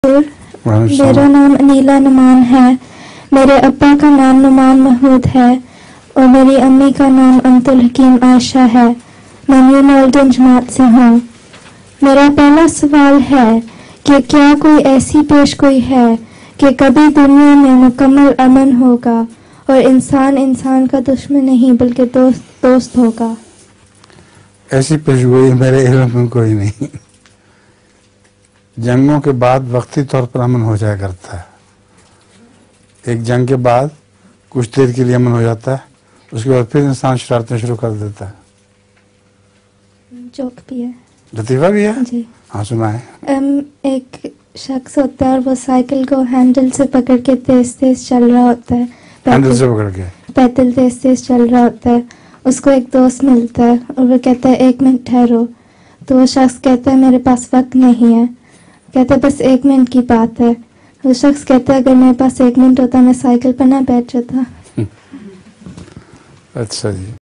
मेरा नाम अनीला नुमान है। मेरे अब्बा का नाम नुमान महमूद है और मेरी अम्मी का नाम अमतुल हकीम आयशा है। मैं न्यू मॉल्टन जमात से हूँ। मेरा पहला सवाल है कि क्या कोई ऐसी पेशगोई है कि कभी दुनिया में मुकम्मल अमन होगा और इंसान इंसान का दुश्मन नहीं बल्कि दोस्त होगा? ऐसी पेशगोई मेरे इल्म में कोई नहीं। जंगों के बाद वक्ती तौर पर अमन हो जाया करता है। एक जंग के बाद कुछ देर के लिए अमन हो जाता है, उसके बाद फिर इंसान शरारतें शुरू कर देता है। जोक भी है, लतीफ़ा भी है जी। हाँ सुनाए। एक शख्स होता है और वो साइकिल को हैंडल से पकड़ के तेज तेज चल रहा होता है। हैंडल से पकड़ के पैदल तेज तेज चल रहा होता है। उसको एक दोस्त मिलता है और वो कहता है 1 मिनट ठहरो। तो वो शख्स कहता है मेरे पास वक्त नहीं है। कहता है बस 1 मिनट की बात है। वो शख्स कहता है अगर मेरे पास 1 मिनट होता मैं साइकिल पर ना बैठ जाता। अच्छा जी।